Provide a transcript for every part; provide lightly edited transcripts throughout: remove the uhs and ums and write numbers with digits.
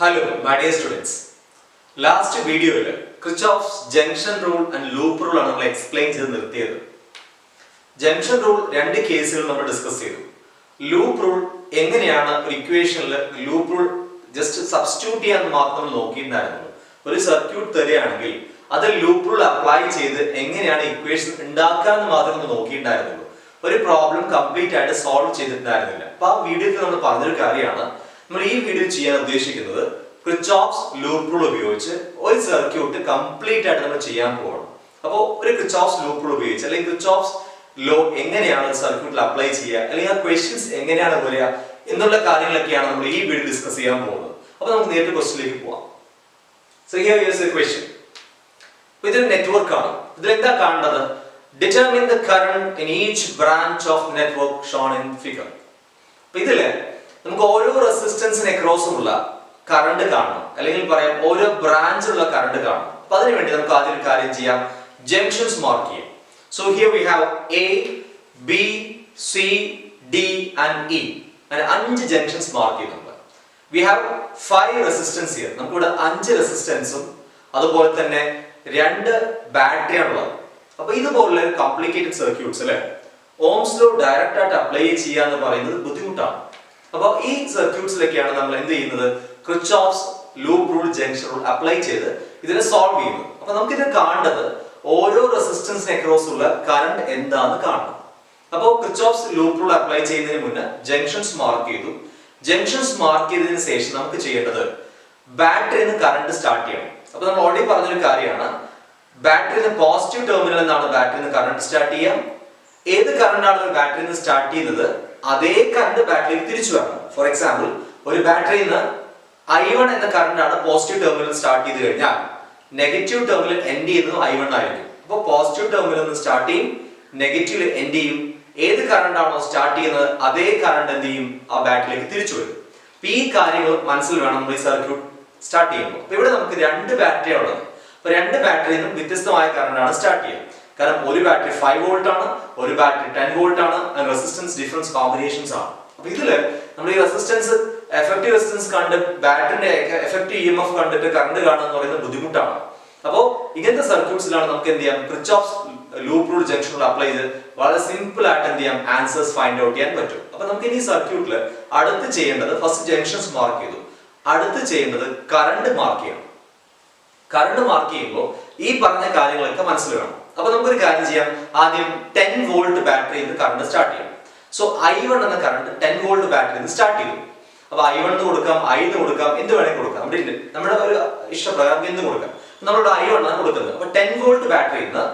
Hello, my dear students. Last video, Kirchhoff's junction rule and loop rule ആണ് നമ്മൾ explain ചെയ്ത് നിർത്തിയത്. Junction rule രണ്ട് കേസുകൾ നമ്മൾ ഡിസ്കസ് ചെയ്തു. Loop rule എങ്ങനെയാണ് ഒരു ഇക്വേഷനിൽ loop rule ജസ്റ്റ് സബ്സ്റ്റിറ്റ്യൂട്ട് ചെയ്യാൻ മാത്രം നോക്കിയിട്ടുണ്ടായിരുന്നു. ഒരു സർക്യൂട്ട് തരികയാണെങ്കിൽ അത് loop rule അപ്ലൈ ചെയ്ത് എങ്ങനെയാണ് ഇക്വേഷൻ ഉണ്ടാക്കാൻ മാത്രം നോക്കിയിട്ടുണ്ടായിരുന്നുള്ളൂ. ഒരു പ്രോബ്ലം കംപ്ലീറ്റ് ആയിട്ട് സോൾവ് ചെയ്തിട്ടുണ്ടായിരുന്നില്ല. അപ്പോൾ ആ വീഡിയോയിൽ നമ്മൾ പറഞ്ഞൊരു കാര്യമാണ് നമ്മൾ ഈ വീഡിയോ ചെയ്യാൻ ഉദ്ദേശിക്കുന്നത് Kirchhoff's loop rule ഉപയോഗിച്ച് ഒരു സർക്യൂട്ട് കംപ്ലീറ്റ് ആയിട്ട് നമ്മൾ ചെയ്യാൻ പോകണം. അപ്പോൾ ഒരു Kirchhoff's loop rule ഉപയോഗിച്ച് അല്ലെങ്കിൽ Kirchhoff's law എങ്ങനെയാണ് സർക്യൂട്ടിൽ അപ്ലൈ ചെയ്യുക അല്ലെങ്കിൽ ആ ക്വസ്റ്റ്യൻസ് എങ്ങനെയാണ് വരിക എന്നുള്ള കാര്യങ്ങളൊക്കെയാണ് നമ്മൾ ഈ വീഡിയോ ഡിസ്കസ് ചെയ്യാൻ പോകുന്നത്. അപ്പോൾ നമുക്ക് നേരിട്ട് ക്വസ്റ്റ്യനിലേക്ക് പോവാം. So here is A question. ഇതൊരു നെറ്റ്വർക്ക് ആണ്. ഇതിൽ എന്താ കാണേണ്ടത്? Determine the current in each branch of network shown in figure. അപ്പോൾ ഇതില് നമുക്ക് ഓരോ റെസിസ്റ്റൻസിന് അക്രോസും ഉള്ള കറണ്ട് കാണണം, അല്ലെങ്കിൽ പറയാം ഓരോ ബ്രാഞ്ചിലുള്ള കറണ്ട് കാണണം. അപ്പൊ അതിനുവേണ്ടി നമുക്ക് ആദ്യം ഒരു കാര്യം ചെയ്യാം, ജംഗ്ഷൻസ് മാർക്ക് ചെയ്യാം. So here we have A B C D and E അങ്ങനെ 5 ജംഗ്ഷൻസ് മാർക്ക് ചെയ്യുന്നുണ്ട്. We have 5 resistance here. നമുക്കിവിടെ 5 റെസിസ്റ്റൻസും അതുപോലെ തന്നെ 2 ബാറ്ററിയാണുള്ളത്. അപ്പൊ ഇതുപോലുള്ള കോംപ്ലിക്കേറ്റഡ് സർക്യൂട്ട്സ് അല്ലെ ഓംസ് ലോ ഡയറക്റ്റ് ആയിട്ട് അപ്ലൈ ചെയ്യുക എന്ന് പറയുന്നത് ബുദ്ധിമുട്ടാണ്. അപ്പോൾ ഈ സർക്യൂട്ട്സിലൊക്കെയാണ് നമ്മൾ എന്ത് ചെയ്യുന്നത്, Kirchhoff's loop rule junction rule apply ചെയ്ത് ഇതിനെ സോൾവ് ചെയ്യുന്നു. അപ്പൊ നമുക്ക് ഇത് കാണേണ്ടത് ഓരോ റെസിസ്റ്റൻസിന് അക്രോസ് ഉള്ള കറണ്ട് എന്താന്ന് കാണണം. അപ്പോൾ Kirchhoff's loop rule അപ്ലൈ ചെയ്യുന്നതിന് മുന്നേ ജംഗ്ഷൻസ് മാർക്ക് ചെയ്തു. ജംഗ്ഷൻസ് മാർക്ക് ചെയ്തതിനു ശേഷം നമുക്ക് ചെയ്യേണ്ടത് ബാറ്ററിയിൽ നിന്ന് കറണ്ട് സ്റ്റാർട്ട് ചെയ്യണം. അപ്പൊ നമ്മൾ ഓൾറെഡി പറഞ്ഞൊരു കാര്യമാണ്, ബാറ്ററിയിൽ പോസിറ്റീവ് ടെർമിനൽ എന്നാണ് ബാറ്ററിയിൽ നിന്ന് കറണ്ട് സ്റ്റാർട്ട് ചെയ്യാം. ഏത് കറണ്ടാണ് ഒരു ബാറ്ററിയിൽ നിന്ന് സ്റ്റാർട്ട് ചെയ്യുന്നത് അതേ കറണ്ട് ബാറ്ററിയിൽ തിരിച്ചു വരണം. ഫോർ എക്സാമ്പിൾ, ഒരു ബാറ്ററിയിൽ നിന്ന് I1 എന്ന കറണ്ട് ആണ് പോസിറ്റീവ് ടെർമിനൽ സ്റ്റാർട്ട് ചെയ്ത് കഴിഞ്ഞാൽ നെഗറ്റീവ് ടെർമിനൽ എൻഡ് ചെയ്യുന്നത് I1 ആയിരിക്കും. അപ്പോൾ പോസിറ്റീവ് ടെർമിനൽ നിന്ന് സ്റ്റാർട്ട് ചെയ്യും, നെഗറ്റീവ് എൻഡ് ചെയ്യും. ഏത് കറണ്ട് ആണോ സ്റ്റാർട്ട് ചെയ്യുന്നത് അതേ കറണ്ട് എന്ത് ചെയ്യും, ആ ബാറ്ററിയിലേക്ക് തിരിച്ചു വരും. അപ്പൊ ഈ കാര്യങ്ങൾ മനസ്സിൽ വേണം നമ്മൾ ഈ സർക്യൂട്ട് സ്റ്റാർട്ട് ചെയ്യുമ്പോൾ. അപ്പൊ ഇവിടെ നമുക്ക് 2 ബാറ്ററിയാണ് ഉള്ളത്. അപ്പൊ 2 ബാറ്ററിയിൽ നിന്നും വ്യത്യസ്തമായ കറണ്ട് ആണ് സ്റ്റാർട്ട് ചെയ്യുക. കാരണം ഒരു ബാറ്ററി 5 വോൾട്ട് ആണ്, ഒരു ബാറ്ററി 10 വോൾട്ട് ആണ്. റെസിസ്റ്റൻസ് ഡിഫറൻസ് കോമ്പിനേഷൻസ് ആണ്. അപ്പൊ ഇതില് നമ്മൾ ഈ റെസിസ്റ്റൻസ് എഫക്റ്റീവ് റെസിസ്റ്റൻസ് കണ്ട് ബാറ്ററിന്റെ എഫക്റ്റീവ് EMF കണ്ടിട്ട് കറണ്ട് കാണുക എന്ന് പറയുന്നത് ബുദ്ധിമുട്ടാണ്. അപ്പോൾ ഇങ്ങനത്തെ സർക്യൂട്ട്സിലാണ് നമുക്ക് എന്ത് ചെയ്യാം, Kirchhoff's loop rule junction rule apply ചെയ്ത് വളരെ സിമ്പിൾ ആയിട്ട് എന്ത് ചെയ്യാം, ആൻസേഴ്സ് ഫൈൻഡ് ഔട്ട് ചെയ്യാൻ പറ്റും. അപ്പൊ നമുക്ക് ഇനി സർക്യൂട്ടിൽ അടുത്ത് ചെയ്യേണ്ടത്, ഫസ്റ്റ് ജംഗ്ഷൻസ് മാർക്ക് ചെയ്തു, അടുത്ത് ചെയ്യേണ്ടത് കറണ്ട് മാർക്ക് ചെയ്യണം. കറണ്ട് മാർക്ക് ചെയ്യുമ്പോൾ ഈ പറഞ്ഞ കാര്യങ്ങളൊക്കെ മനസ്സിൽ വേണം. അപ്പൊ നമുക്കൊരു കാര്യം ചെയ്യാം, ആദ്യം 10 വോൾട്ട് ബാറ്ററിയിൽ നിന്ന് കറണ്ട് സ്റ്റാർട്ട് ചെയ്യാം. സോ I1 എന്ന കറണ്ട് 10 വോൾട്ട് ബാറ്ററിയിൽ നിന്ന് സ്റ്റാർട്ട് ചെയ്തു. അപ്പൊ I1 എന്ന് കൊടുക്കാം, I എന്ന് കൊടുക്കാം, എന്ത് വേണമെങ്കിൽ കൊടുക്കാം. നമ്മുടെ ഒരു ഇഷ്ടപ്രകാരം എന്ത് കൊടുക്കാം. നമ്മളുടെ I1 ആണ് കൊടുക്കുന്നത്. അപ്പൊ 10 വോൾട്ട് ബാറ്ററിയിൽ നിന്ന്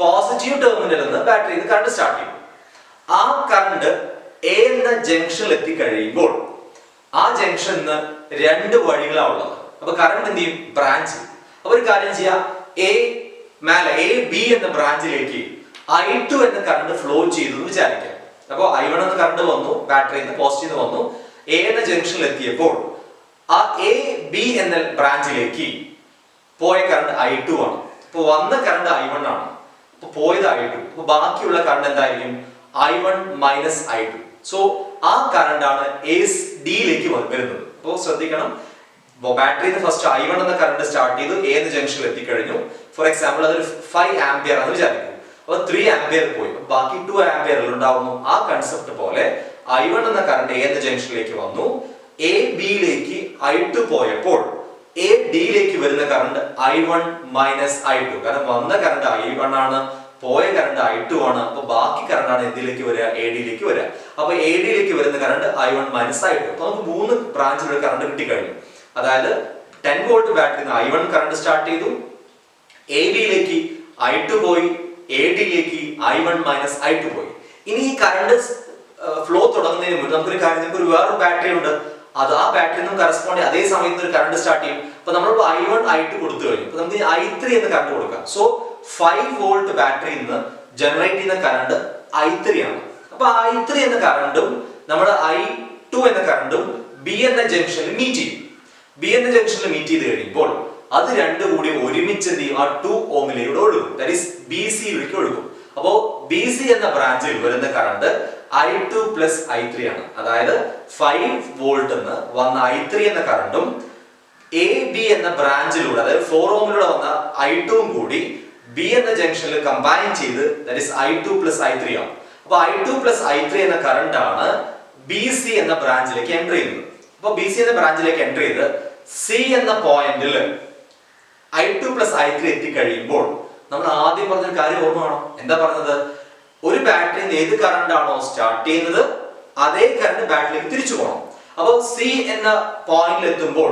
പോസിറ്റീവ് ടെർമിനലിൽ നിന്ന് ബാറ്ററിയിൽ നിന്ന് കറണ്ട് സ്റ്റാർട്ട് ചെയ്യും. ആ കറണ്ട് എ എന്ന ജംഗ്ഷനിൽ എത്തിക്കഴിയുമ്പോൾ ആ ജംഗ്ഷനിൽ നിന്ന് 2 വഴികളാണ് ഉള്ളത്. അപ്പൊ കറണ്ട് എന്ത് ചെയ്യും, ബ്രാഞ്ച്. അപ്പൊ ഒരു കാര്യം ചെയ്യാം, എ ബി എന്ന ബ്രാഞ്ചിലേക്ക് I2 എന്ന കറണ്ട് ഫ്ലോ ചെയ്തു എന്ന് വിചാരിക്കാം. അപ്പോൾ I1 എന്ന കറണ്ട് വന്നു, ബാറ്ററിയിൽ നിന്ന് പോസിറ്റീവ് വന്നു, എ എന്ന ജംഗ്ഷനിൽ എത്തിയപ്പോൾ ആ എ ബി എന്ന ബ്രാഞ്ചിലേക്ക് പോയ കറണ്ട് I2 ആണ്. അപ്പൊ വന്ന കറണ്ട് I1 ആണ്, അപ്പൊ പോയത് I2. അപ്പൊ ബാക്കിയുള്ള കറണ്ട് എന്തായിരിക്കും, I1 മൈനസ് I2. സോ ആ കറണ്ട് ആണ് ഡിയിലേക്ക് വരുന്നത്. അപ്പോൾ ശ്രദ്ധിക്കണം, ബാറ്ററിയിൽ ഫസ്റ്റ് I1 എന്ന കറണ്ട് സ്റ്റാർട്ട് ചെയ്തു, എ എന്ന ജംഗ്ഷനിൽ എത്തിക്കഴിഞ്ഞു. ഫോർ എക്സാമ്പിൾ അതൊരു 5 ആംപിയർ ആണെന്ന് വിചാരിക്കും. അപ്പൊ 3 ആംപിയർ പോയി, ബാക്കി 2 ആംപിയർ ഉണ്ടാവുന്നു. ആ കൺസെപ്റ്റ് പോലെ I1 എന്ന കറണ്ട് എ എന്ന ജംഗ്ഷനിലേക്ക് വന്നു, എ ബിയിലേക്ക് I2 പോയപ്പോൾ എ ഡിയിലേക്ക് വരുന്ന കറണ്ട് I1 മൈനസ് I2. കാരണം വന്ന കറണ്ട് I1 ആണ്, പോയ കറണ്ട് I2 ആണ്. അപ്പൊ ബാക്കി കറണ്ട് ആണ് എന്തിലേക്ക് വരിക, എ ഡിയിലേക്ക് വരിക. അപ്പൊ എ ഡിയിലേക്ക് വരുന്ന കറണ്ട് I1 മൈനസ് I2. അപ്പൊ നമുക്ക് 3 ബ്രാഞ്ചിലുള്ള കറണ്ട് കിട്ടിക്കഴിഞ്ഞു. അതായത് 10 വോൾട്ട് ബാറ്ററിയിൽ നിന്ന് I1 കറണ്ട് സ്റ്റാർട്ട് ചെയ്തു, എ ബിയിലേക്ക് I2 പോയി, എ ഡിയിലേക്ക് I1 മൈനസ് I2 പോയി. ഇനി ഈ കറണ്ട് ഫ്ലോ തുടങ്ങുന്നതിന് മുമ്പ് നമുക്കൊരു കാര്യം, നമുക്ക് വേറൊരു ബാറ്ററി ഉണ്ട്, അത് ആ ബാറ്ററി നിന്നും കറസ്പോണ്ട് അതേ സമയത്ത് ഒരു കറണ്ട് സ്റ്റാർട്ട് ചെയ്യും. അപ്പൊ നമ്മൾ I1 I2 കൊടുത്തു കഴിഞ്ഞു. അപ്പൊ നമുക്ക് I3 എന്ന കറണ്ട് കൊടുക്കാം. സോ 5 വോൾട്ട് ബാറ്ററിയിൽ നിന്ന് ജനറേറ്റ് ചെയ്യുന്ന കറണ്ട് I3 ആണ്. അപ്പൊ I3 എന്ന കറണ്ടും നമ്മുടെ I2 എന്ന കറണ്ടും ബി എന്ന ജംഗ്ഷനിൽ മീറ്റ് ചെയ്യും. ബി എന്ന ജംഗ്ഷനിൽ മീറ്റ് ചെയ്ത് കഴിയുമ്പോൾ അത് രണ്ടും കൂടി ഒരുമിച്ച് എന്ത് ചെയ്യും, ആ 2 ഓമിലൂടെ ഒഴുകും. ദാറ്റ് ഈസ് BC യിലേക്ക് ഒഴുകും. അപ്പോ BC എന്ന ബ്രാഞ്ചിൽ വരുന്ന കറണ്ട് I2 plus I3 ആണ്. അതായത് 5 വോൾട്ട് എന്ന് വന്ന I3 എന്ന കറണ്ടും എ ബി എന്ന ബ്രാഞ്ചിലൂടെ അതായത് 4 ഓമിലൂടെ വന്ന I2 കൂടി ബി എന്ന ജംഗ്ഷനിൽ കമ്പൈൻ ചെയ്ത് that is I2 plus I3 ആണ്. അപ്പൊ I2 പ്ലസ് I3 എന്ന കറണ്ട് ആണ് ബി സി എന്ന ബ്രാഞ്ചിലേക്ക് എൻ്റർ ചെയ്യുന്നത്. അപ്പൊ ബി സി എന്ന ബ്രാഞ്ചിലേക്ക് എൻ്റർ ചെയ്ത് സി എന്ന പോയിന്റിൽ I2 പ്ലസ് I3 എത്തിക്കഴിയുമ്പോൾ നമ്മൾ ആദ്യം പറഞ്ഞ കാര്യം ഓർമ്മ വേണം. എന്താ പറഞ്ഞത്? ഒരു ബാറ്ററിയിൽ ഏത് കറണ്ട് ആണോ സ്റ്റാർട്ട് ചെയ്യുന്നത് അതേ കറണ്ട് ബാറ്ററിയിലേക്ക് തിരിച്ചു പോകണം. അപ്പോൾ സി എന്ന പോയിന്റിൽ എത്തുമ്പോൾ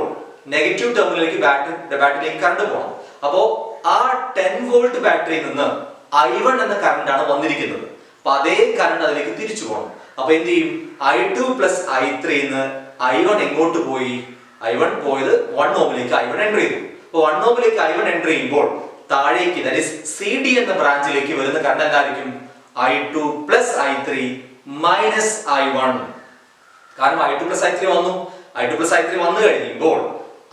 നെഗറ്റീവ് ടെർമിനലിലേക്ക് ബാറ്ററിയിലേക്ക് കറണ്ട് പോകണം. അപ്പോൾ ആ 10 വോൾട്ട് ബാറ്ററിയിൽ നിന്ന് I1 എന്ന കറണ്ട് ആണ് വന്നിരിക്കുന്നത്. അപ്പൊ അതേ കറണ്ട് അതിലേക്ക് തിരിച്ചു പോകണം. അപ്പൊ എന്ത് ചെയ്യും? I2 പ്ലസ് I3 ന്ന് I1 എങ്ങോട്ട് പോയി? I1 പോയത് 1 ഓമിലേക്ക് I1 എൻ്റർ ചെയ്തു. അപ്പൊ 1 ഓമിലേക്ക് I1 എൻ്റർ ചെയ്യുമ്പോൾ താഴേക്ക് ദാറ്റ് ഈസ് സി ഡി എന്ന ബ്രാഞ്ചിലേക്ക് വരുന്ന കറണ്ട് എന്തായിരിക്കും? I2 plus I3 minus I1. കാരണം I2 പ്ലസ് I3 വന്നു. I2 പ്ലസ് I3 വന്നു കഴിയുമ്പോൾ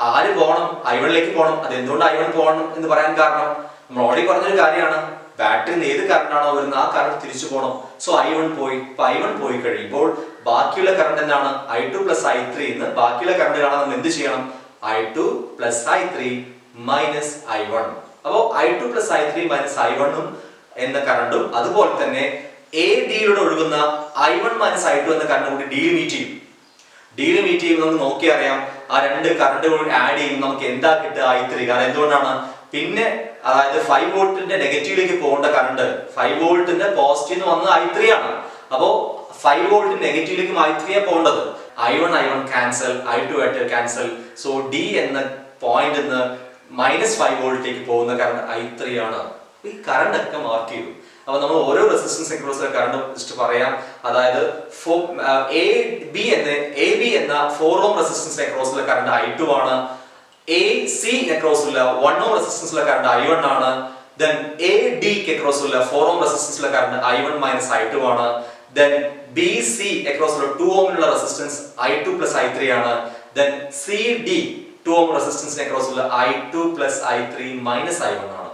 ആര് പോകണം? I1ലേക്ക് പോകണം. അത് എന്തുകൊണ്ട് I1 പോകണം എന്ന് പറയാൻ കാരണം നമ്മൾ ഓൾറെഡി പറഞ്ഞൊരു കാര്യമാണ്. ബാറ്ററിയിൽ നിന്ന് ഏത് കറണ്ട് ആണോ വരുന്നത് ആ കറണ്ട് തിരിച്ചു പോകണം. സോ I1 പോയി. ഇപ്പൊ I1 പോയി കഴിയുമ്പോൾ ബാക്കിയുള്ള കറണ്ട് എന്താണ്? I2 പ്ലസ് I3 എന്ന് ബാക്കിയുള്ള കറണ്ട് കാണാൻ നമ്മൾ എന്ത് ചെയ്യണം? I2 plus I3 minus I1. അപ്പോൾ I2 plus I3 minus I1 എന്ന കറണ്ടും അതുപോലെ തന്നെ എ ഡിയിലൂടെ ഒഴുകുന്ന I1 മൈനസ് I2 എന്ന കറണ്ട് കൂടി ഡിയിൽ മീറ്റ് ചെയ്യും. ഡിയിൽ മീറ്റ് ചെയ്യുമ്പോൾ നമുക്ക് നോക്കി അറിയാം ആ രണ്ട് കറണ്ടുകൾ ആഡ് ചെയ്യുമ്പോൾ നമുക്ക് എന്താ കിട്ടുക? I3. കാരണം എന്തുകൊണ്ടാണ്? പിന്നെ അതായത് 5 വോൾട്ടിന്റെ നെഗറ്റീവിലേക്ക് പോകേണ്ട കറണ്ട് 5 വോൾട്ടിന്റെ പോസിറ്റീവ് വന്നത് I3 ആണ്. അപ്പോ 5 വോൾട്ട് നെഗറ്റീവിലേക്ക് I3 പോകേണ്ടത്. I1 cancel, I2 cancel. So D എന്ന പോയിന്റ് നിന്ന് -5 വോൾട്ടിലേക്ക് പോകുന്ന കറണ്ട് I3 ആണ്. ഈ കറണ്ട് ഒക്കെ മാർക്ക് ചെയ്തു. അപ്പൊ നമ്മൾ ഓരോ റെസിസ്റ്റൻസ് അക്രോസിലെ കറണ്ട് ജസ്റ്റ് പറയാം. അതായത് എ ബി എന്ന 4 ഓം റെസിസ്റ്റൻസ് അക്രോസിലെ കറണ്ട് I2 ആണ്. എ സി അക്രോസിലെ 1 ഓം റെസിസ്റ്റൻസിലെ കറണ്ട് I1 ആണ്. ദെൻ എ ഡി അക്രോസിലെ 4 ഓം റെസിസ്റ്റൻസിലെ കറണ്ട് I1 മൈനസ് I2 ആണ്. ദെൻ ബി സി അക്രോസിലെ 2 ഓമിലുള്ള റെസിസ്റ്റൻസ് I2 പ്ലസ് I3 ആണ്. ദെൻ സി ഡി 2 ഓം റെസിസ്റ്റൻസിനെ അക്രോസിലെ I2 plus I3 minus I1 ആണ്.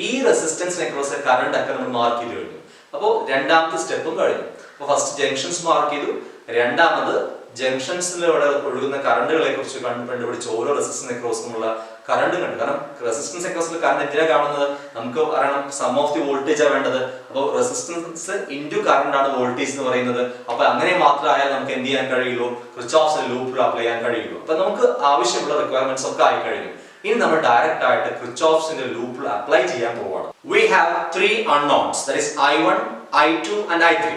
ഈ റെസിസ്റ്റൻസിനെ അക്രോസിലെ കറണ്ട് ഒക്കെ നമ്മൾ മാർക്ക് ചെയ്ത് കഴിഞ്ഞു. അപ്പോൾ രണ്ടാമത്തെ സ്റ്റെപ്പും കഴിഞ്ഞു. അപ്പോൾ ഫസ്റ്റ് ജംഗ്ഷൻസ് മാർക്ക് ചെയ്തു. രണ്ടാമത് ജംഗ്ഷൻസിലൂടെ ഒഴുകുന്ന കറണ്ടുകളെ കുറിച്ച് കണ്ടുപിടിച്ച് ഓരോ റെസിസ്റ്റൻസ് അക്രോസിനുള്ള കറണ്ട് കണ്ടു. കാരണം റെസിസ്റ്റൻസ് അക്രോസിലെ കറണ്ട് എന്തിനാണ് കാണുന്നത്? നമുക്ക് അറിയണം സം ഓഫ് ദി വോൾട്ടേജ് ആണ് വേണ്ടത്. അപ്പോൾ റെസിസ്റ്റൻസ് ഇൻറ്റു കറണ്ട് ആണ് വോൾട്ടേജ് എന്ന് പറയുന്നത്. അപ്പൊ അങ്ങനെ മാത്രമായാൽ നമുക്ക് എന്ത് ചെയ്യാൻ കഴിയുള്ളൂ? ക്രിച്ചോഫ്സ് ലൂപ്പ് അപ്ലൈ ചെയ്യാൻ കഴിയുള്ളൂ. അപ്പൊ നമുക്ക് ആവശ്യമുള്ള റിക്വയർമെന്റ്സ് ഒക്കെ ആയി കഴിഞ്ഞു. ഇനി നമ്മൾ ഡയറക്റ്റ് ആയിട്ട് ക്രിച്ചോഫ്സിന്റെ ലൂപ്പ് അപ്ലൈ ചെയ്യാൻ പോവാണ്. We have 3 unknowns, that is I1, I2 and I3,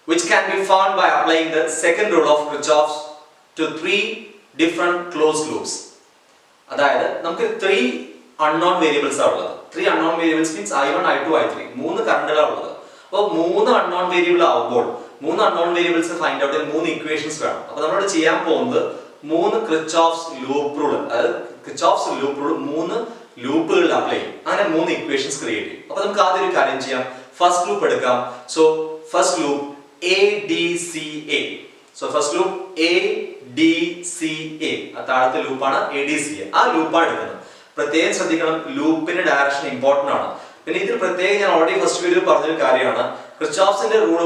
which can be found by applying the second rule of Kirchhoff's to 3 different closed loops. അതായത് നമുക്ക് 3 unknown variables ആണ് ഉള്ളത്. 3 unknown variables means I1, I2, I3. 3 കറണ്ടുകളാണ് ഉള്ളത്. അപ്പോൾ 3 unknown variable ആവുമ്പോൾ 3 unknown variables find out ചെയ്യാൻ 3 equations വേണം. അപ്പോൾ നമ്മൾ ചെയ്യാൻ പോകുന്നത് 3 Kirchhoff's ലൂപ്പ് റൂൾ, അതായത് Kirchhoff's ലൂപ്പ് റൂൾ 3 ലൂപ്പുകളിൽ അപ്ലൈ ചെയ്യും. അങ്ങനെ 3 ഇക്വേഷൻസ് ക്രിയേറ്റ് ചെയ്യും. അപ്പോൾ നമുക്ക് ആദ്യം ഒരു കാര്യം ചെയ്യാം. ഫസ്റ്റ് ലൂപ്പ് എടുക്കാം. So first loop ADCA. So first loop ADCA. ആ താഴത്തെ ലൂപ്പാണ് ADCA. ആ ലൂപ്പാണ് എടുക്കുന്നത്. പ്രത്യേകം ശ്രദ്ധിക്കണം, ലൂപ്പിന്റെ ഡയറക്ഷൻ ഇമ്പോർട്ടന്റ് ആണ്. പിന്നെ ഇതിൽ പ്രത്യേകം ഞാൻ ഓൾറെഡി ഫസ്റ്റ് വീഡിയോയിൽ പറഞ്ഞൊരു കാര്യമാണ്, ക്രിച്ചോഫ്സിന്റെ റൂൾ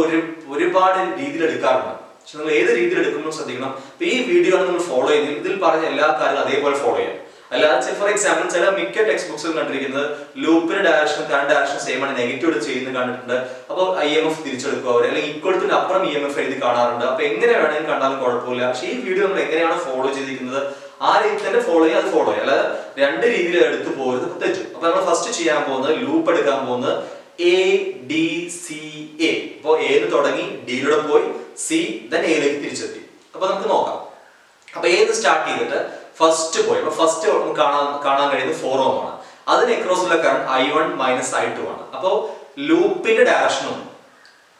ഒരുപാട് രീതിയിൽ എടുക്കാറുണ്ട്. പക്ഷെ നിങ്ങൾ ഏത് രീതിയിൽ എടുക്കുമ്പോൾ ശ്രദ്ധിക്കണം. അപ്പൊ ഈ വീഡിയോ ആണ് നിങ്ങൾ ഫോളോ ചെയ്യുന്നത്, ഇതിൽ പറഞ്ഞ എല്ലാ കാര്യങ്ങളും അതേപോലെ ഫോളോ ചെയ്യാം. അല്ലാതെ ഫോർ എക്സാമ്പിൾ ചില മിക്ക ടെക്സ്റ്റ് ബുക്സിലും കണ്ടിരിക്കുന്നത് ലൂപ്പിന്റെ ഡയറക്ഷൻ കറണ്ട് ഡയറക്ഷൻ സെയിം ആണ്, നെഗറ്റീവ് ചെയ്യുന്നത് കണ്ടിട്ടുണ്ട്. അപ്പോൾ IMF തിരിച്ചെടുക്കുക അവർ, അല്ലെങ്കിൽ ഈക്വൽത്തിന് അപ്പുറം EMF എഴുതി കാണാറുണ്ട്. അപ്പൊ എങ്ങനെ വേണമെങ്കിൽ കണ്ടാലും കുഴപ്പമില്ല. പക്ഷെ ഈ വീഡിയോ നമ്മൾ എങ്ങനെയാണ് ഫോളോ ചെയ്തിരിക്കുന്നത് ആ രീതി തന്നെ ഫോളോ ചെയ്യുക, അത് ഫോളോ ചെയ്യുക. അല്ലാതെ 2 രീതിയിൽ എടുത്തു പോയത് തെറ്റും. അപ്പൊ നമ്മൾ ഫസ്റ്റ് ചെയ്യാൻ പോകുന്നത്, ലൂപ്പ് എടുക്കാൻ പോകുന്നത് ADCA. അപ്പോൾ A തുടങ്ങി ഡിയിലൂടെ പോയി സി ദെൻ എയിലേക്ക് തിരിച്ചെത്തി. അപ്പൊ നമുക്ക് നോക്കാം. അപ്പൊ ഏത് സ്റ്റാർട്ട് ചെയ്തിട്ട് ഫസ്റ്റ് പോയി. അപ്പൊ ഫസ്റ്റ് കാണാൻ കഴിയുന്നത് 4 ഓം ആണ്. അതിന് അക്രോസുള്ള കറണ്ട് I1 മൈനസ് I2 ആണ്. അപ്പോൾ ലൂപ്പിന്റെ ഡയറക്ഷനും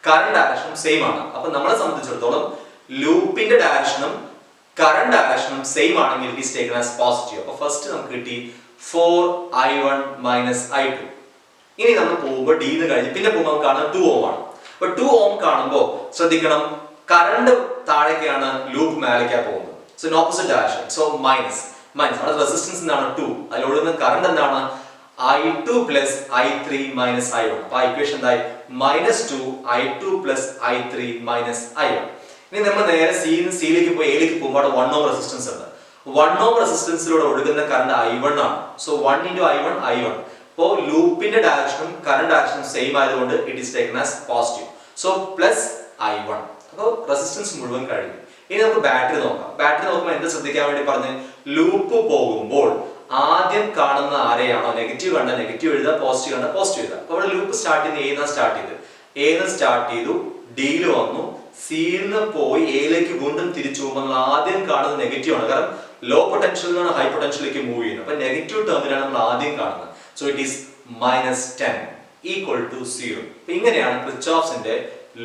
കറണ്ട് ഡയറക്ഷനും സെയിം ആണ്. അപ്പൊ നമ്മളെ സംബന്ധിച്ചിടത്തോളം ലൂപ്പിന്റെ ഡയറക്ഷനും കറണ്ട് ഡയറക്ഷനും സെയിം ആണെങ്കിൽ it is taken as positive. അപ്പൊ ഫസ്റ്റ് നമുക്ക് കിട്ടി 4I1 മൈനസ് I2. ഇനി നമ്മൾ പോകുമ്പോൾ ഡി എന്ന് കഴിഞ്ഞ് പിന്നെ പോകുമ്പോൾ നമുക്ക് കാണുന്നത് 2 ഓം ആണ്. അപ്പൊ 2 ഓം കാണുമ്പോൾ ശ്രദ്ധിക്കണം, കറണ്ട് താഴേക്കാണ്, ലൂപ്പ് മേലേക്കാണ് പോകുന്നത്. So in opposite direction. So minus. അവിടെ റെസിസ്റ്റൻസ് എന്താണ്? 2. അതിലൊഴുകുന്ന കറണ്ട് എന്താണ്? I2 plus I3 minus I1. അപ്പൊ ആ ഇക്വേഷൻ എന്തായി? -2 I2 plus I3 minus I1. ഇനി നമ്മൾ നേരെ സിയിലേക്ക് പോയി എയിലേക്ക് പോകുമ്പോൾ 1 ഓം റെസിസ്റ്റൻസ് ഉണ്ട്. 1 ഓം റെസിസ്റ്റൻസിലൂടെ ഒഴുകുന്ന കറണ്ട് I1 ആണ്. So 1 into I1 I1. അപ്പോൾ ലൂപ്പിന്റെ ഡയറക്ഷനും കറണ്ട് ഡയറക്ഷനും സെയിം ആയതുകൊണ്ട് it is taken as positive. So plus I1. അപ്പോൾ റെസിസ്റ്റൻസ് മുഴുവൻ കഴിഞ്ഞു. ഇനി നമുക്ക് ബാറ്ററി നോക്കാം. ബാറ്ററി നോക്കുമ്പോൾ എന്ത് ശ്രദ്ധിക്കാൻ വേണ്ടി പറഞ്ഞ് ലൂപ്പ് പോകുമ്പോൾ ആദ്യം കാണുന്ന ആരെയാണോ നെഗറ്റീവ് കണ്ട നെഗറ്റീവ് എഴുതുക, പോസിറ്റീവ് കണ്ട പോസിറ്റീവ് എഴുതുക. അപ്പോൾ ഇവിടെ ലൂപ്പ് സ്റ്റാർട്ട് ചെയ്യുന്നത് എന്ന് സ്റ്റാർട്ട് ചെയ്തു ഡിയിൽ വന്നു, സിന്ന് പോയി എയിലേക്ക് വീണ്ടും തിരിച്ചു പോകുമ്പോൾ നമ്മൾ ആദ്യം കാണുന്നത് നെഗറ്റീവ് ആണ്. കാരണം ലോ പൊട്ടൻഷ്യലിൽ നിന്നാണ് ഹൈ പൊട്ടൻഷ്യലിലേക്ക് മൂവ് ചെയ്യുന്നത്. അപ്പൊ നെഗറ്റീവ് ടേമിലാണ് നമ്മൾ ആദ്യം കാണുന്നത്. So it is -10 = 0. അപ്പൊ ഇങ്ങനെയാണ് കിർച്ചോഫ്സിന്റെ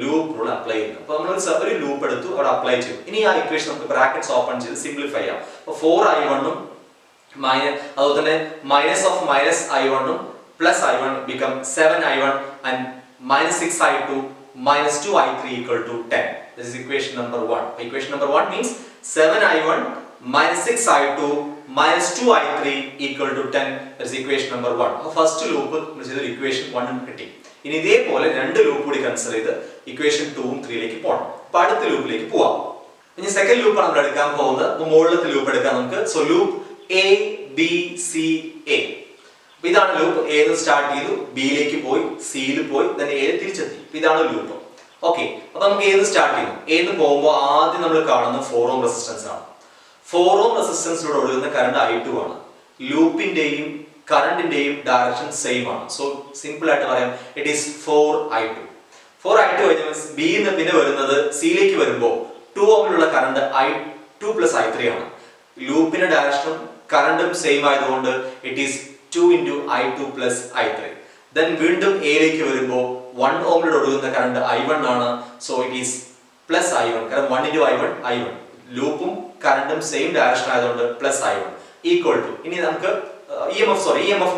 ലൂപ്പ് റൂൾ അപ്ലൈ ചെയ്യുന്നത്. അപ്പൊ നമ്മൾ ഒരു ലൂപ്പ് എടുത്തു, അവിടെ അപ്ലൈ ചെയ്തു. ഇനി ആ ഇക്വേഷൻ നമുക്ക് ബ്രാക്കറ്റ്സ് ഓപ്പൺ ചെയ്ത് സിംപ്ലിഫൈ ചെയ്യാം. അപ്പൊ 4I1 ഉം അതുപോലെ തന്നെ -I1 ഉം +I1 become 7I1 and -6I2 -2I3 = 10. This is equation number 1. Equation number 1 means 7I1 -6I2 -2I3 = 10. That is equation number 1. First loop equation 1 കിട്ടി. ഇനി ഇതേപോലെ രണ്ട് ലൂപ്പ് കൂടി കൺസിഡർ ചെയ്ത് ഇക്വേഷൻ 2 ഉം 3 ലേക്ക് പോകണം. അപ്പോൾ അടുത്ത ലൂപ്പിലേക്ക് പോവാം. ഇനി സെക്കൻഡ് ലൂപ്പ് ആണ് നമ്മൾ എടുക്കാൻ പോകുന്നത്. അപ്പോൾ മുകളിലത്തെ ലൂപ്പ് എടുക്കാം നമുക്ക്. So loop A B C A. അപ്പോൾ ഇതാണ് ലൂപ്പ്. A ന്ന് സ്റ്റാർട്ട് ചെയ്തു, B യിലേക്ക് പോയി, C യിൽ പോയി, then A യിൽ തിരിച്ചെത്തി. അപ്പോൾ ഇതാണ് ലൂപ്പ്. ഓക്കേ. അപ്പോൾ നമുക്ക് A ന്ന് സ്റ്റാർട്ട് ചെയ്യുന്നു. A ന്ന് പോകുമ്പോൾ ആദ്യം നമ്മൾ കാണുന്നത് 4 ഓം റെസിസ്റ്റൻസ് ആണ്. 4 ഓം റെസിസ്റ്റൻസിലൂടെ ഒഴുകുന്ന കറണ്ട് I2 ആണ്. ലൂപ്പിന്റെയും കറണ്ടിന്റെയും ഡയറക്ഷൻ സെയിം ആണ്. സോ സിമ്പിൾ ആയിട്ട് പറയാം, ഇറ്റ് ഈസ് 4I2. 4I2 കഴിഞ്ഞാൽ B ന്ന് പിന്നെ വരുന്നത് C യിലേക്ക് വരുമ്പോൾ 2 ഓമിലുള്ള കറണ്ട് I2 + I3 ആണ്. ലൂപ്പിന്റെ ഡയറക്ഷനും കറണ്ടും സെയിം ആയതുകൊണ്ട് it is 2 into I2 + I3. then വീണ്ടും A യിലേക്ക് വരുമ്പോൾ 1 ഓമിലൂടെ ഒഴുകുന്ന കറണ്ട് I1 ആണ്. So it is +I1. കാരണം 1 into I1 ലൂപ്പും കറണ്ടും സെയിം ഡയറക്ഷൻ ആയതുകൊണ്ട് +I1 = ഇനി നമുക്ക് EMF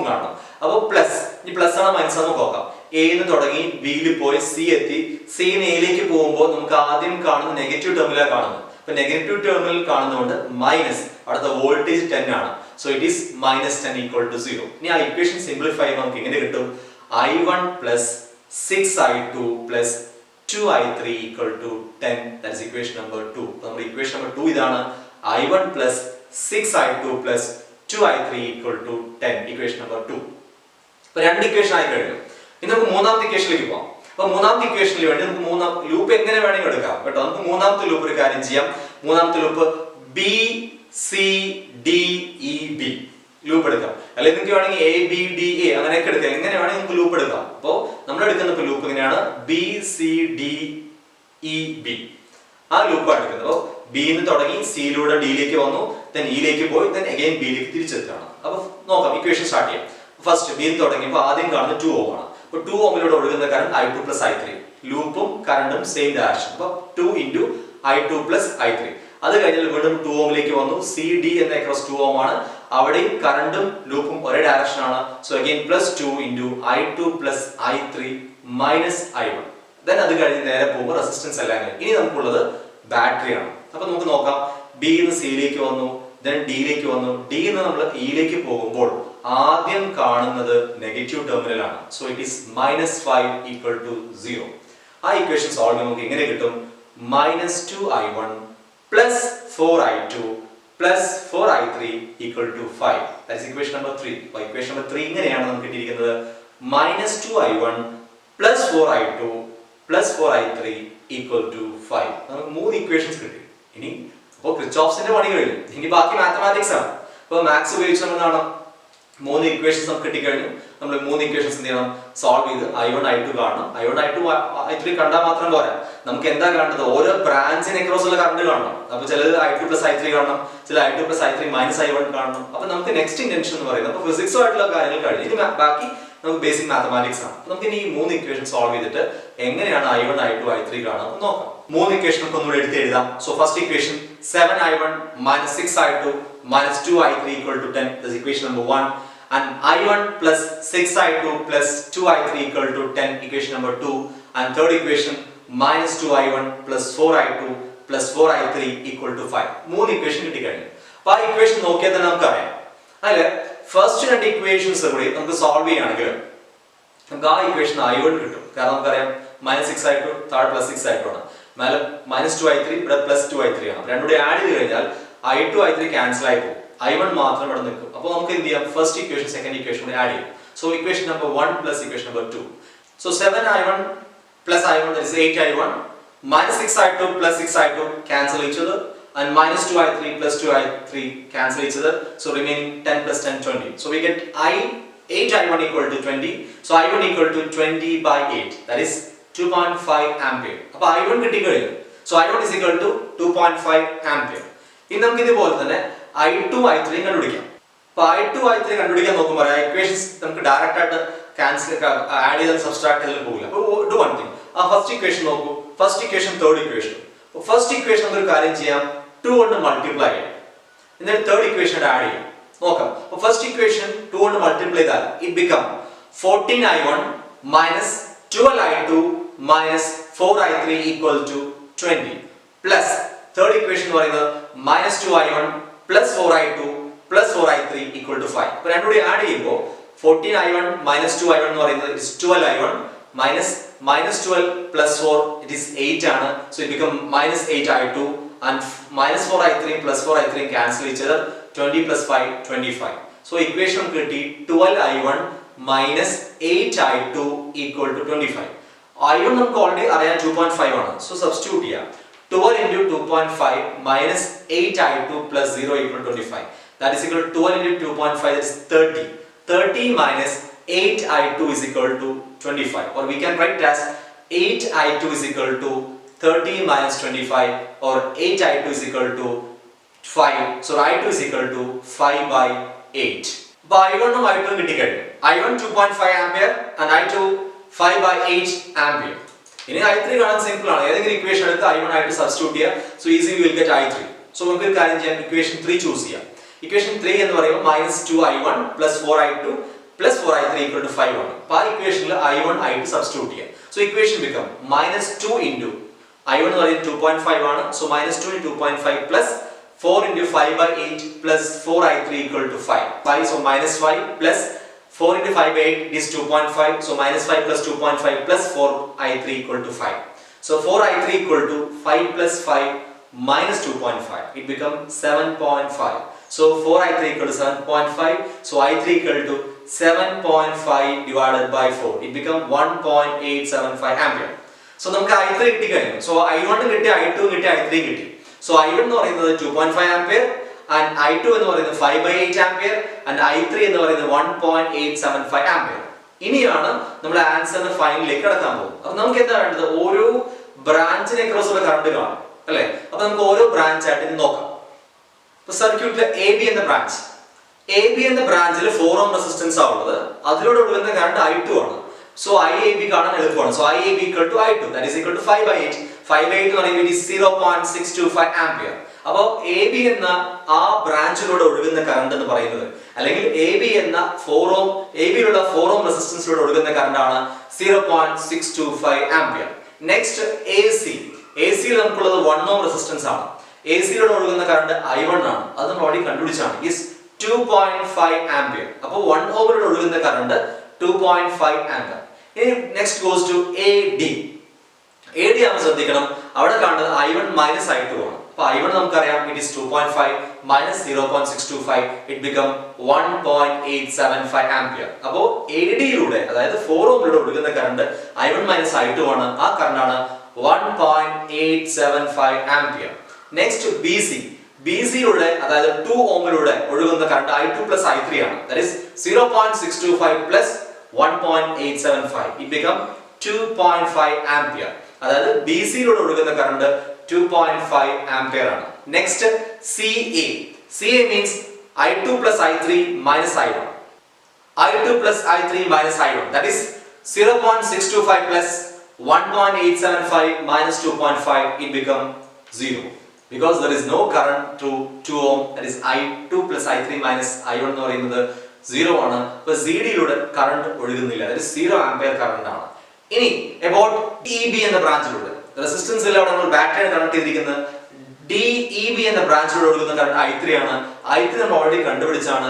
കാണണം. അപ്പോൾ പ്ലസ്, ഇനി പ്ലസ് ആണോ മൈനസ് ആണോ നോക്കാം. A ന്ന് തുടങ്ങി B യിൽ പോയി C എത്തി, C ന്ന് A യിലേക്ക് പോകുമ്പോൾ നമുക്ക് ആദ്യം കാണുന്ന നെഗറ്റീവ് ടെർമിനലാണ് കാണുന്നത്. അപ്പോൾ നെഗറ്റീവ് ടെർമിനൽ കാണുന്നതുകൊണ്ട് മൈനസ്, അടുത്ത വോൾട്ടേജ് 10 ആണ്. So it is -10 = 0. ഇനി ആ ഇക്വേഷൻ സിംപ്ലിഫൈ ചെയ്യുമ്പോൾ നമുക്ക് എങ്ങനെ കിട്ടും? I1 + 6I2 + 2I3 = 10. That is equation number 2. നമ്മുടെ ഇക്വേഷൻ നമ്പർ 2 ഇതാണ്. I1 + 6I2 + 2I3 = 10. Equation number 2. അപ്പോൾ രണ്ട് ഇക്വേഷൻ ആയി കഴിഞ്ഞു. ഇനി നമുക്ക് മൂന്നാമത്തെ ഇക്വേഷനിലേക്ക് പോകാം. അപ്പോൾ മൂന്നാമത്തെ ഇക്വേഷനിൽ വേണ്ടി നമുക്ക് മൂന്നാം ലൂപ്പ് എങ്ങനെ വേണമെങ്കിൽ എടുക്കാം കേട്ടോ. നമുക്ക് മൂന്നാമത്തെ ലൂപ്പ് ഒരു കാര്യം ചെയ്യാം. മൂന്നാമത്തെ ലൂപ്പ് BCDEB ലൂപ്പ് എടുക്കാം. അല്ലെങ്കിൽ നിങ്ങൾക്ക് വേണമെങ്കിൽ ABDA അങ്ങനെയൊക്കെ എടുക്കാം. എങ്ങനെ വേണമെങ്കിൽ നമുക്ക് ലൂപ്പ് എടുക്കാം. അപ്പോൾ നമ്മൾ എടുക്കുന്ന ലൂപ്പ് എങ്ങനെയാണ്? BCDEB ആ ലൂപ്പാണ് എടുക്കുന്നത്. അപ്പോൾ B ന്ന് തുടങ്ങി C യിലൂടെ D യിലേക്ക് വന്നു, then E യിലേക്ക് പോയി, then again B യിലേക്ക് തിരിച്ചെത്തുകയാണ്. അപ്പോൾ നോക്കാം, ഇക്വേഷൻ സ്റ്റാർട്ട് ചെയ്യാം. ഫസ്റ്റ് B ന്ന് തുടങ്ങിയപ്പോൾ ആദ്യം കാണുന്നത് 2 ഓം ആണ്. അപ്പോൾ 2 ഓമിലൂടെ ഒഴുകുന്ന കറണ്ട് I2 + I3. ലൂപ്പും കറണ്ടും സെയിം ഡയറക്ഷൻ. അപ്പോൾ 2 into I2 + I3. അത് കഴിഞ്ഞാൽ വീണ്ടും 2 ഓമിലേക്ക് വന്നു. CD എന്ന അക്രോസ് 2 ഓം ആണ്. അവിടെയും കറണ്ടും ലൂപ്പും ഒരേ ഡയറക്ഷൻ ആണ്. So again +2 into I2 + I3 - I1. then അത് കഴിഞ്ഞ് നേരെ പോകുമ്പോൾ റെസിസ്റ്റൻസ് എല്ലാം കഴിഞ്ഞു. ഇനി നമുക്കുള്ളത് ബാറ്ററി ആണ്. അപ്പോൾ നമുക്ക് നോക്കാം. B ന്ന് C യിലേക്ക് വന്നു, then D യിലേക്ക് വന്നു. D ന്ന് നമ്മൾ E യിലേക്ക് പോകുമ്പോൾ ആദ്യം കാണുന്നത് നെഗറ്റീവ് ടെർമിനൽ ആണ്. So it is -5 = 0. ആ ഇക്വേഷൻ സോൾവ് നമുക്ക് എങ്ങനെ കിട്ടും? -2I1 + 4I2 + 4I3 = 5. That is equation number 3. അപ്പോൾ ഇക്വേഷൻ നമ്പർ 3 ഇങ്ങനെയാണ് നമുക്ക് കിട്ടിയിരിക്കുന്നത്. -2I1 + 4I2 + 4I3 = 5. നമുക്ക് മൂന്ന് ഇക്വേഷൻസ് കിട്ടി. ഇനി അപ്പോൾ കിർച്ചോഫ്സിന്റെ പണി കഴിഞ്ഞു. ഇനി ബാക്കി മാത്തമാറ്റിക്സ് ആണ്. അപ്പോൾ മാത്സ് ഉപയോഗിച്ച് നമ്മൾ എന്താണ് മൂന്ന് ഇക്വേഷൻസ് നമുക്ക് കിട്ടിക്കഴിഞ്ഞു. നമ്മൾ മൂന്ന് ഇക്വേഷൻസ് എന്ത് ചെയ്യണം? സോൾവ് ചെയ്ത് I1 I2 കാണണം. I1 I2 I3 കണ്ടാൽ മാത്രം പോരാ. നമുക്ക് എന്താ കാണേണ്ടത്? ഓരോ ബ്രാഞ്ചിന് അക്രോസ് ഉള്ള കറണ്ട് കാണണം. അപ്പോൾ ചിലത് I2 + I3 കാണണം, ചില I2 + I3 - I1 കാണണം. അപ്പോൾ നമുക്ക് നെക്സ്റ്റ് ഇന്റൻഷൻ എന്ന് പറയുന്നത് അപ്പോൾ ഫിസിക്സുമായിട്ടുള്ള കാര്യങ്ങൾ കഴിഞ്ഞു. ഇനി ബാക്കി നമുക്ക് ബേസിക് മാത്തമാറ്റിക്സ് ആണ്. അപ്പോൾ നമുക്ക് ഇനി ഈ മൂന്ന് ഇക്വേഷൻ സോൾവ് ചെയ്തിട്ട് എങ്ങനെയാണ് I1 I2 I3 കാണാൻ നോക്കാം. മൂന്ന് ഇക്വേഷൻ നമുക്ക് ഒന്നുകൂടി എടുത്ത് എഴുതാം. So first equation 7I1 - 6I2 - 2I3 = 10. This is equation number 1. And I1 + 6I2 + 2I3 = 10. Equation number 2. And third equation -2I1 + 4I2 + 4I3 = 5. മൂന്ന് ഇക്വേഷൻ കിട്ടി കഴിഞ്ഞു. അപ്പോൾ ആ ഇക്വേഷൻ നോക്കിയാൽ തന്നെ നമുക്കറിയാം. അതിൽ ഫസ്റ്റ് രണ്ട് ഇക്വേഷൻസ് കൂടി നമുക്ക് സോൾവ് ചെയ്യുകയാണെങ്കിൽ നമുക്ക് ആ ഇക്വേഷൻ I1 കിട്ടും. കാരണം നമുക്കറിയാം -6I2 താഴെ +6I2 ആണ്. മേലെ -2I3 ഇവിടെ +2I3 ആണ്. രണ്ടുകൂടി ആഡ് ചെയ്ത് കഴിഞ്ഞാൽ I2 I3 ക്യാൻസൽ ആയി പോകും, I1 മാത്രം ഇവിടെ നിൽക്കും. അപ്പോൾ നമുക്ക് എന്ത് ചെയ്യാം, ഫസ്റ്റ് ഇക്വേഷൻ സെക്കൻഡ് ഇക്വേഷൻ കൂടി ആഡ് ചെയ്യും. So equation number 1 plus equation number 2. So 7I1 plus I1, that is 8I1 minus 6I2 plus 6I2 cancel each other, and minus 2I3 plus 2I3 cancel each other. So remaining 10 plus 10, 20. So we get 8I1 equal to 20. So I1 equal to 20 by 8. That is 2.5 ampere. അപ്പോൾ I1 കിട്ടിക്കഴിഞ്ഞു. So I1 is equal to 2.5 ampere. ഇനി നമുക്ക് ഇതുപോലെ തന്നെ I2 I3 കണ്ടുപിടിക്കാം. അപ്പോൾ I2 I3 കണ്ടുപിടിക്കാൻ നോക്കുമ്പോൾ equations നമുക്ക് ഡയറക്റ്റ് ആയിട്ട് ക്യാൻസൽ ആഡ് ചെയ്താൽ സബ്സ്ട്രാക്ട് ചെയ്താൽ പോകില്ല. അപ്പോൾ ഡു വൺ തിങ്, ആ ഫസ്റ്റ് ഇക്വേഷൻ നോക്കൂ, first equation third equation. First equation നമുക്കൊരു കാര്യം ചെയ്യാം, 2 കൊണ്ട് മൾട്ടിപ്ലൈ ചെയ്യാം, എന്നിട്ട് തേർഡ് ഇക്വേഷൻ ആഡ് ചെയ്യാം. നോക്കാം. അപ്പോൾ ഫസ്റ്റ് ഇക്വേഷൻ 2 കൊണ്ട് മൾട്ടിപ്ലൈ ചെയ്താൽ it become 14I1 minus 12I2 minus 4I3 equal to 20 plus third equation എന്ന് പറയുന്നത് minus 2I1 plus 4I2 plus 4I3 equal to 5. അപ്പോൾ രണ്ടും കൂടി ആഡ് ചെയ്യുമ്പോൾ 14I1 minus 2I1 എന്ന് പറയുന്നത് is 12I1 minus 12 plus 4 it is 8 ആണ്. So it become minus 8I2 and minus 4I3 plus 4I3 cancel each other, 20 plus 5 25. So equation കിട്ടി 12I1 minus 8I2 equal to 25. I1 നമുക്ക് already അറിയാം 2.5 ആണ്. So substitute ചെയ്യാം, 12 into 2.5 minus 8I2 plus 0 equal to 25. That is equal to 12 into 2.5, that is 30. 30 minus 8I2 is equal to 25, or we can write as 8I2 is equal to 30 minus 25, or 8I2 is equal to 5. So I2 is equal to 5 by 8. But I1 ഉം I2 ഉം കിട്ടിക്കഴിഞ്ഞു. I1 2.5 ampere and I2 5 by 8 ampere. ഇനി I3 കാണാൻ simple ആണ്. ഏതെങ്കിലും equation എടുത്ത് I1 I2 substitute ചെയ്യുക. So easy will get I3. So നമുക്ക് ഒരു കാര്യം ചെയ്യാം, ഇക്വേഷൻ 3 ചൂസ് ചെയ്യാം. ഇക്വേഷൻ 3 എന്ന് പറയുമ്പോൾ minus 2I1 plus 4I2 plus 4I3 equal to 5 ആണ്. അപ്പോൾ ആ ഇക്വേഷനിൽ I1 I2 സബ്സ്റ്റിറ്റ്യൂട്ട് ചെയ്യാം. So equation become minus 2 into I1 എന്ന് പറയുന്നത് 2.5 ആണ്. So minus 2 into 2.5 plus 4 into 5 by 8 plus 4I3 equal to 5. So minus 5 plus 4 into 5 by 8 is 2.5. So minus 5 plus 2.5 plus 4I3 equal to 5. So 4I3 equal to 5 plus 5 minus 2.5. It becomes 7.5. So 4I3 equal to 7.5. So I3 equal to 7.5 divided by 4. It becomes 1.875 ampere. So നമുക്ക് I3 കിട്ടിക്കഴിഞ്ഞു. So I1 കിട്ടി, I2 കിട്ടി, I3 കിട്ടി. So I1 എന്ന് പറയുന്നത് 2.5 ampere and I2 എന്ന് പറയുന്നത് 5 by 8 ampere and I3 എന്ന് പറയുന്നത് 1.875 ampere. ഇനിയാണ് നമ്മൾ ആൻസറിന്റെ ഫൈനലിലേക്ക് കടക്കാൻ പോകുന്നത്. അപ്പോൾ നമുക്ക് എന്താ വേണ്ടത്, ഓരോ ബ്രാഞ്ചിനെ ക്രോസ് ഉള്ള കറണ്ട് കാണും അല്ലേ. അപ്പോൾ നമുക്ക് ഓരോ ബ്രാഞ്ച് ആയിട്ട് നോക്കാം. ഇപ്പോൾ സർക്യൂട്ടിലെ AB എന്ന ബ്രാഞ്ചിൽ 4 ohm റെസിസ്റ്റൻസ് ആവുള്ളത്, അതിലൂടെ ഒഴുകുന്ന കറണ്ട് I2 ആണ്. സോ IAB കാണാൻ എളുപ്പമാണ്. So IAB equal to I2, that is equal to 5 by 8. 5 by 8 എന്ന് പറയുമ്പോൾ 0.625 ampere. അപ്പോൾ AB എന്ന ആ ബ്രാഞ്ചിലൂടെ ഒഴുകുന്ന കറണ്ട് എന്ന് പറയുന്നത്, അല്ലെങ്കിൽ AB എന്ന 4 ohm AB-യിലുള്ള 4 ohm റെസിസ്റ്റൻസിലൂടെ ഒഴുകുന്ന കറണ്ട് ആണ് 0.625 ampere. നെക്സ്റ്റ് AC-യിൽ നമുക്കുള്ളത് 1 ohm റെസിസ്റ്റൻസ് ആണ്. AC-യിലൂടെ ഒഴുകുന്ന കറണ്ട് I1 ആണ്. അത് നമ്മൾ ഓൾറെഡി കണ്ടുപിടിച്ചാണ്, is 2.5 ampere. അപ്പോൾ 1 ohമിലൂടെ ഒഴുകുന്ന കറണ്ട് 2.5 ampere. ഇനി നെക്സ്റ്റ് ഗോസ് ടു AD ആവുമ്പോൾ ശ്രദ്ധിക്കണം, അവിടെ കാണുന്നത് I1 minus I2 ആണ്. അപ്പോൾ I1 നമുക്കറിയാം, it is 2.5 minus 0.625, it become 1.875 ampere. അപ്പോൾ AD-യിലൂടെ, അതായത് 4 ohമിലൂടെ ഒഴുകുന്ന കറണ്ട് I1 minus I2 ആണ്. ആ കറണ്ടാണ് 1.875 ampere. നെക്സ്റ്റ് BC-യിലൂടെ, അതായത് 2 ohമിലൂടെ ഒഴുകുന്ന കറണ്ട് I2 plus I3 ആണ്. That is 0.625 plus 1.875, it become 2.5 ampere. അതായത് BC-യിലൂടെ ഒഴുകുന്ന കറണ്ട് 2.5 ampere ആണ്. Next CA means I2 plus I3 minus I1. I2 plus I3 minus I1, that is 0.625 plus 1.875 minus 2.5, it become 0. Because there is no current through 2 ohm, that is I2 plus I3 minus I1 എന്ന് പറയുന്നത് 0 ആണ്. അപ്പോൾ CD-യിലൂടെ current ഒഴുകുന്നില്ല, that is 0 ampere current ആണ്. ഇനി about DEB എന്ന ബ്രാഞ്ചിലൂടെ, resistance ഇല്ല, അവിടെ നമ്മൾ ബാറ്ററി കണക്ട് ചെയ്തിരിക്കുന്നത്. DEB എന്ന ബ്രാഞ്ചിലൂടെ ഒഴുകുന്ന കറണ്ട് I3 ആണ്. I3 നമ്മൾ ഓൾറെഡി കണ്ടുപിടിച്ചാണ്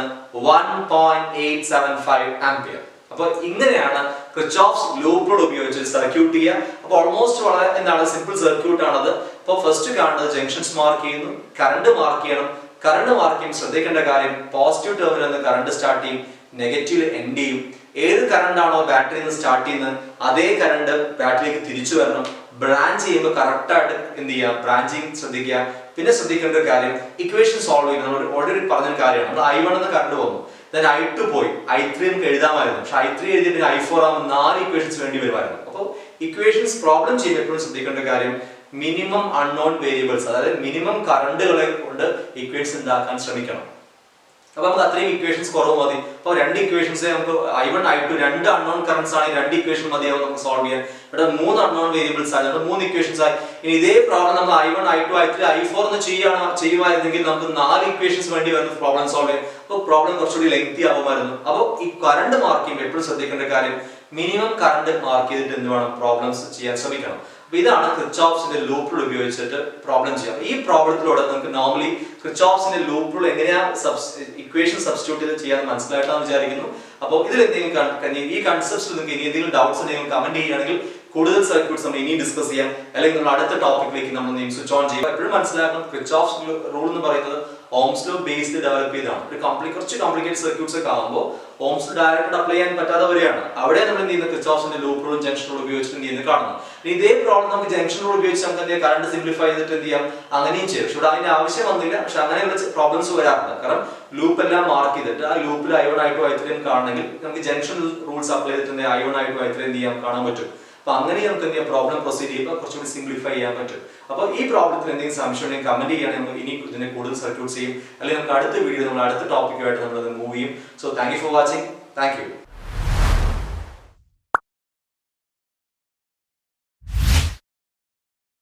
1.875 ampere. അപ്പോൾ ഇങ്ങനെയാണ് ക്രിച്ചോഫ്സ് ലൂപ്പ് റൂൾ ഉപയോഗിച്ച് സർക്യൂട്ട് ചെയ്യുക. അപ്പോൾ ഓൾമോസ്റ്റ് വളരെ എന്താണ് സിമ്പിൾ സർക്യൂട്ട് ആണത്. അപ്പോൾ ഫസ്റ്റ് കാണുന്നത് ജംഗ്ഷൻസ് മാർക്ക് ചെയ്യുന്നു, കറണ്ട് മാർക്ക് ചെയ്യണം, കറണ്ട് മാർക്ക് ചെയ്യും ശ്രദ്ധിക്കേണ്ട കാര്യം പോസിറ്റീവ് ടെർമിനൽ നിന്ന് കറണ്ട് സ്റ്റാർട്ട് ചെയ്യും, നെഗറ്റീവ് എൻഡ് ചെയ്യും. ഏത് കറണ്ട് ആണോ ബാറ്ററിയിൽ നിന്ന് സ്റ്റാർട്ട് ചെയ്യുന്നത് അതേ കറണ്ട് ബാറ്ററിയിലേക്ക് തിരിച്ചു വരണം. ബ്രാഞ്ച് ചെയ്യുമ്പോൾ കറക്റ്റ് ആയിട്ട് എന്ത് ചെയ്യുക, ബ്രാഞ്ചിങ് ശ്രദ്ധിക്കുക. പിന്നെ ശ്രദ്ധിക്കേണ്ട ഒരു കാര്യം, ഇക്വേഷൻ സോൾവ് ചെയ്യുന്നത് നമ്മൾ ഓൾറെഡി പറഞ്ഞൊരു കാര്യമാണ്. നമ്മൾ I1 എന്ന് കറണ്ട് വന്നു, then I2 പോയി, I3 നമുക്ക് എഴുതാമായിരുന്നു. പക്ഷെ I3 എഴുതി പിന്നെ I4 ആകുമ്പോൾ 4 ഇക്വേഷൻസ് വേണ്ടി വരുമായിരുന്നു. അപ്പോൾ ഇക്വേഷൻസ് പ്രോബ്ലം ചെയ്യുമ്പോൾ എപ്പോഴും ശ്രദ്ധിക്കേണ്ട കാര്യം മിനിമം അൺനോൺ വേരിയബിൾസ്, അതായത് മിനിമം കറണ്ടുകളെ കൊണ്ട് ഇക്വേഷൻസ് ഉണ്ടാക്കാൻ ശ്രമിക്കണം. അപ്പൊ നമുക്ക് അത്രയും ഇക്വേഷൻസ് കുറവ് മതി. അപ്പോൾ 2 ഇക്വേഷൻസ് നമുക്ക് I1 I2 2 അൺനോൺ കറണ്ട്സ് ആണെങ്കിൽ 2 ഇക്വേഷൻ മതിയാവും നമുക്ക് സോൾവ് ചെയ്യാൻ. ഇവിടെ 3 അൺനോൺ വേരിയബിൾസ് ആയി 3 ഇക്വേഷൻസ് ആയി. ഇനി ഇതേ പ്രോബ്ലം നമ്മൾ I1 I2 I3 I4 എന്ന് ചെയ്യുമായിരുന്നെങ്കിൽ നമുക്ക് 4 ഇക്വേഷൻസ് വേണ്ടി വരുന്ന പ്രോബ്ലം സോൾവ് ചെയ്യാൻ. അപ്പോൾ പ്രോബ്ലം കുറച്ചുകൂടി ലെങ്തി ആവുമായിരുന്നു. അപ്പോൾ ഈ കറണ്ട് മാർക്ക് ചെയ്യുമ്പോൾ എപ്പോഴും ശ്രദ്ധിക്കേണ്ട കാര്യം മിനിമം കറണ്ട് മാർക്ക് ചെയ്തിട്ട് എന്ത് വേണം, പ്രോബ്ലംസ് ചെയ്യാൻ ശ്രമിക്കണം. അപ്പൊ ഇതാണ് ക്രിച്ചോഫ്സിന്റെ ലൂപ്പ് റൂൾ ഉപയോഗിച്ചിട്ട് പ്രോബ്ലം ചെയ്യാം. ഈ പ്രോബ്ലത്തിലൂടെ നമുക്ക് നോർമലി ക്രിച്ചോഫ്സിന്റെ ലൂപ്പ് റൂൾ എങ്ങനെയാ ഇക്വേഷൻ സബ്സ്റ്റിറ്റ്യൂട്ട് ചെയ്ത് ചെയ്യാൻ മനസ്സിലായിട്ടാണ് വിചാരിക്കുന്നു. അപ്പോൾ ഇതിൽ എന്തെങ്കിലും ഈ കൺസെപ്റ്റ്സിൽ നിങ്ങൾക്ക് ഇനി എന്തെങ്കിലും ഡൗട്ട്സ് ഉണ്ടെങ്കിൽ കമന്റ് ചെയ്യുകയാണെങ്കിൽ കൂടുതൽ സർക്യൂട്ട്സ് നമ്മൾ ഇനിയും ഡിസ്കസ് ചെയ്യാം, അല്ലെങ്കിൽ നമ്മൾ അടുത്ത ടോപ്പിക്കിലേക്ക് നമ്മൾ സ്വിച്ച് ഓൺ ചെയ്യും. എപ്പോഴും മനസ്സിലാക്കണം, ക്രിച്ചോഫ്സ് റൂൾ എന്ന് പറയുന്നത് ഓംസ് ലോ ബേസ്ഡ് ഡെവലപ്പ് ചെയ്താണ്. ഒരു കുറച്ച് കോംപ്ലിക്കേറ്റഡ് സർക്യൂട്ട്സ് ഒക്കെ ആകുമ്പോൾ ഓംസ് ഡയറക്റ്റ് അപ്ലൈ ചെയ്യാൻ പറ്റാതെ വരികയാണ്. അവിടെ നമ്മൾ എന്ത് ചെയ്യുന്നത്, ക്രിച്ചോഫ്സിന്റെ ലൂപ്പ് റൂളും ജംഗ്ഷൻ റൂൾ ഉപയോഗിച്ചിട്ട് എന്ത് ചെയ്യുന്നത് കാണുന്നു. ഇതേ പ്രോബ്ലം നമുക്ക് ജംഗ്ഷൻ റൂൾ ഉപയോഗിച്ച് നമുക്ക് എന്ത് ചെയ്യാം, കറണ്ട് സിംപ്ലിഫൈ ചെയ്തിട്ട് എന്ത് ചെയ്യാം, അങ്ങനെയും ചെയ്യും. പക്ഷെ ഇവിടെ അതിന്റെ ആവശ്യം വന്നില്ല. പക്ഷെ അങ്ങനെയുള്ള പ്രോബ്ലംസ് വരാറുണ്ട്. കാരണം ലൂപ്പ് എല്ലാം മാർക്ക് ചെയ്തിട്ട് ആ ലൂപ്പിൽ I1 I2 I3 കാണണമെങ്കിൽ നമുക്ക് ജംഗ്ഷൻ റൂൾസ് അപ്ലൈ ചെയ്തിട്ട് I1 I2 I3 എന്ത് ചെയ്യാം, കാണാൻ പറ്റും. അപ്പൊ അങ്ങനെ നമുക്ക് എന്ത് ചെയ്യാം, പ്രോബ്ലം പ്രൊസീഡ് ചെയ്യുമ്പോൾ കുറച്ചുകൂടി സിംപ്ലിഫൈ ചെയ്യാൻ പറ്റും. അപ്പോൾ ഈ പ്രോബ്ലത്തിൽ എന്തെങ്കിലും സംശയം ഉണ്ടെങ്കിൽ കമന്റ് ചെയ്യുകയാണെങ്കിൽ നമുക്ക് ഇനി ഇതിനെ കൂടുതൽ സർക്യൂട്ട്സ് ചെയ്യും, അല്ലെങ്കിൽ നമുക്ക് അടുത്ത വീഡിയോ നമ്മൾ അടുത്ത ടോപ്പിക്കുമായിട്ട് നമ്മൾ മൂവ് ചെയ്യും. So thank you for watching. Thank you.